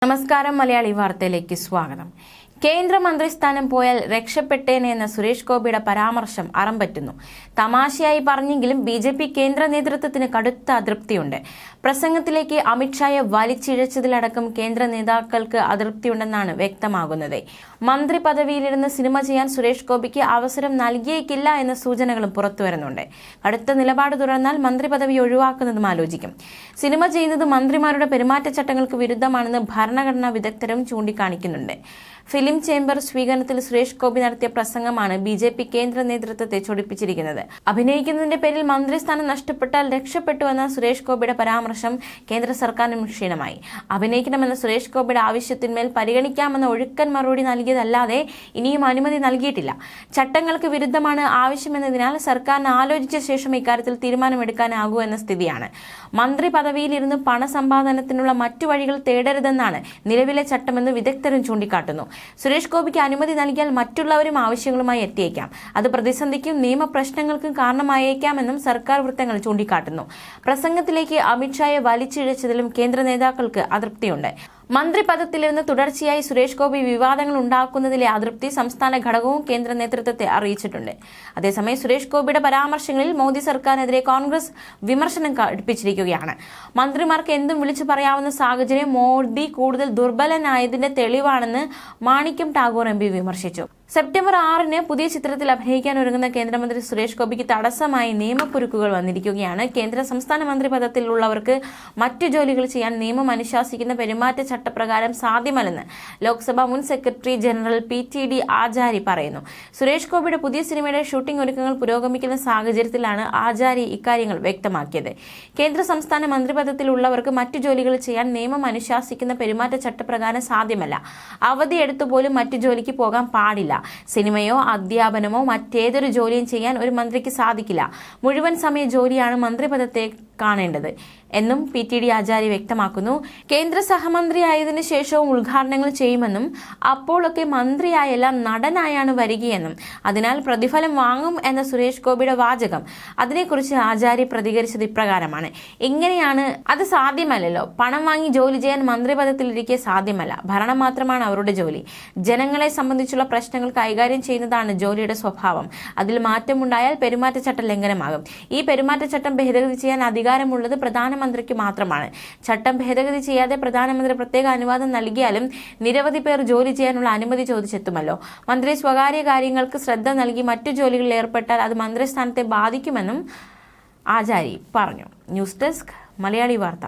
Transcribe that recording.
നമസ്കാരം, മലയാളി വാർത്തയിലേക്ക് സ്വാഗതം. കേന്ദ്രമന്ത്രി സ്ഥാനം പോയാൽ രക്ഷപ്പെട്ടേനെ എന്ന സുരേഷ് ഗോപിയുടെ പരാമർശം അറമ്പറ്റുന്നു. തമാശയായി പറഞ്ഞെങ്കിലും BJP കേന്ദ്ര നേതൃത്വത്തിന് കടുത്ത അതൃപ്തിയുണ്ട്. പ്രസംഗത്തിലേക്ക് അമിത്ഷായെ വലിച്ചിഴച്ചതിലടക്കം കേന്ദ്ര നേതാക്കൾക്ക് അതൃപ്തിയുണ്ടെന്നാണ് വ്യക്തമാകുന്നത്. മന്ത്രി പദവിയിലിരുന്ന് സിനിമ ചെയ്യാൻ സുരേഷ് ഗോപിക്ക് അവസരം നൽകിയേക്കില്ല എന്ന സൂചനകളും പുറത്തുവരുന്നുണ്ട്. കടുത്ത നിലപാട് തുടർന്നാൽ മന്ത്രി പദവി ഒഴിവാക്കുന്നതും ആലോചിക്കും. സിനിമ ചെയ്യുന്നത് മന്ത്രിമാരുടെ പെരുമാറ്റച്ചട്ടങ്ങൾക്ക് വിരുദ്ധമാണെന്ന് ഭരണഘടനാ വിദഗ്ധരും ചൂണ്ടിക്കാണിക്കുന്നുണ്ട്. ഫിലിം ചേംബർ സ്വീകരണത്തിൽ സുരേഷ് ഗോപി നടത്തിയ പ്രസംഗമാണ് BJP കേന്ദ്ര നേതൃത്വത്തെ ചൊടിപ്പിച്ചിരിക്കുന്നത്. അഭിനയിക്കുന്നതിന്റെ പേരിൽ മന്ത്രിസ്ഥാനം നഷ്ടപ്പെട്ടാൽ രക്ഷപ്പെട്ടുവെന്ന സുരേഷ് ഗോപിയുടെ പരാമർശം കേന്ദ്ര സർക്കാരിനും ക്ഷീണമായി. അഭിനയിക്കണമെന്ന സുരേഷ് ഗോപിയുടെ ആവശ്യത്തിന്മേൽ പരിഗണിക്കാമെന്ന ഒഴുക്കൻ മറുപടി നൽകിയതല്ലാതെ ഇനിയും അനുമതി നൽകിയിട്ടില്ല. ചട്ടങ്ങൾക്ക് വിരുദ്ധമാണ് ആവശ്യമെന്നതിനാൽ സർക്കാരിന് ആലോചിച്ച ശേഷം ഇക്കാര്യത്തിൽ തീരുമാനമെടുക്കാനാകൂ എന്ന സ്ഥിതിയാണ്. മന്ത്രി പദവിയിലിരുന്ന് പണസമ്പാദനത്തിനുള്ള മറ്റു വഴികൾ തേടരുതെന്നാണ് നിലവിലെ ചട്ടമെന്ന് വിദഗ്ധരും ചൂണ്ടിക്കാട്ടുന്നു. സുരേഷ് ഗോപിക്ക് അനുമതി നൽകിയാൽ മറ്റുള്ളവരും ആവശ്യങ്ങളുമായി എത്തിയേക്കാം. അത് പ്രതിസന്ധിക്കും നിയമപ്രശ്നങ്ങൾക്കും കാരണമായേക്കാമെന്നും സർക്കാർ വൃത്തങ്ങൾ ചൂണ്ടിക്കാട്ടുന്നു. പ്രസംഗത്തിലേക്ക് അമിത്ഷായെ വലിച്ചിഴച്ചതിലും കേന്ദ്ര നേതാക്കൾക്ക് അതൃപ്തിയുണ്ട്. മന്ത്രി പദത്തിലിരുന്ന് തുടർച്ചയായി സുരേഷ് ഗോപി വിവാദങ്ങൾ ഉണ്ടാക്കുന്നതിലെ അതൃപ്തി സംസ്ഥാന ഘടകവും കേന്ദ്ര നേതൃത്വത്തെ അറിയിച്ചിട്ടുണ്ട്. അതേസമയം സുരേഷ് ഗോപിയുടെ പരാമർശങ്ങളിൽ മോദി സർക്കാരിനെതിരെ കോൺഗ്രസ് വിമർശനം കടുപ്പിച്ചിരിക്കുകയാണ്. മന്ത്രിമാർക്ക് എന്തും വിളിച്ചു പറയാവുന്ന സാഹചര്യം മോദി കൂടുതൽ ദുർബലനായതിന്റെ തെളിവാണെന്ന് മാണിക്യം ടാഗോർ MP വിമർശിച്ചു. സെപ്റ്റംബർ 6-ന് പുതിയ ചിത്രത്തിൽ അഭിനയിക്കാൻ ഒരുങ്ങുന്ന കേന്ദ്രമന്ത്രി സുരേഷ് ഗോപിക്ക് തടസ്സമായി നിയമക്കുരുക്കുകൾ വന്നിരിക്കുകയാണ്. കേന്ദ്ര സംസ്ഥാന മന്ത്രി പദത്തിലുള്ളവർക്ക് മറ്റു ജോലികൾ ചെയ്യാൻ നിയമം അനുശാസിക്കുന്ന പെരുമാറ്റച്ചട്ടപ്രകാരം സാധ്യമല്ലെന്ന് ലോക്സഭ മുൻ സെക്രട്ടറി ജനറൽ PTD ആചാരി പറയുന്നു. സുരേഷ് ഗോപിയുടെ പുതിയ സിനിമയുടെ ഷൂട്ടിംഗ് ഒരുക്കങ്ങൾ പുരോഗമിക്കുന്ന സാഹചര്യത്തിലാണ് ആചാരി ഇക്കാര്യങ്ങൾ വ്യക്തമാക്കിയത്. കേന്ദ്ര സംസ്ഥാന മന്ത്രിപദത്തിലുള്ളവർക്ക് മറ്റു ജോലികൾ ചെയ്യാൻ നിയമം അനുശാസിക്കുന്ന പെരുമാറ്റച്ചട്ടപ്രകാരം സാധ്യമല്ല. അവധിയെടുത്തുപോലും മറ്റു ജോലിക്ക് പോകാൻ പാടില്ല. സിനിമയോ അധ്യാപനമോ മറ്റേതൊരു ജോലിയും ചെയ്യാൻ ഒരു മന്ത്രിക്ക് സാധിക്കില്ല. മുഴുവൻ സമയ ജോലിയാണ് മന്ത്രിപദത്തെ കാണേണ്ടത് എന്നും PTD ആചാര്യ വ്യക്തമാക്കുന്നു. കേന്ദ്ര സഹമന്ത്രിയായതിനു ശേഷവും ഉദ്ഘാടനങ്ങൾ ചെയ്യുമെന്നും അപ്പോഴൊക്കെ മന്ത്രിയായല്ല നടനായാണ് വരികയെന്നും അതിനാൽ പ്രതിഫലം വാങ്ങും എന്ന സുരേഷ് ഗോപിയുടെ വാചകം, അതിനെക്കുറിച്ച് ആചാര്യ പ്രതികരിച്ചത് ഇപ്രകാരമാണ്: ഇങ്ങനെയാണ്, അത് സാധ്യമല്ലല്ലോ. പണം വാങ്ങി ജോലി ചെയ്യാൻ മന്ത്രിപദത്തിലിരിക്കെ സാധ്യമല്ല. ഭരണം മാത്രമാണ് അവരുടെ ജോലി. ജനങ്ങളെ സംബന്ധിച്ചുള്ള പ്രശ്നങ്ങൾ കൈകാര്യം ചെയ്യുന്നതാണ് ജോലിയുടെ സ്വഭാവം. അതിൽ മാറ്റമുണ്ടായാൽ പെരുമാറ്റച്ചട്ട ലംഘനമാകും. ഈ പെരുമാറ്റച്ചട്ടം ഭേദഗതി ചെയ്യാൻ അധികാരമുള്ളത് പ്രധാനമന്ത്രിക്ക് മാത്രമാണ്. ചട്ടം ഭേദഗതി ചെയ്യാതെ പ്രധാനമന്ത്രി പ്രത്യേക അനുവാദം നൽകിയാലും നിരവധി പേർ ജോലി ചെയ്യാനുള്ള അനുമതി ചോദിച്ചെത്തുമല്ലോ. മന്ത്രി സ്വകാര്യ കാര്യങ്ങൾക്ക് ശ്രദ്ധ നൽകി മറ്റു ജോലികളിൽ ഏർപ്പെട്ടാൽ അത് മന്ത്രിസ്ഥാനത്തെ ബാധിക്കുമെന്നും ആചാരി പറഞ്ഞു. ന്യൂസ് ഡെസ്ക്, മലയാളി വാർത്ത.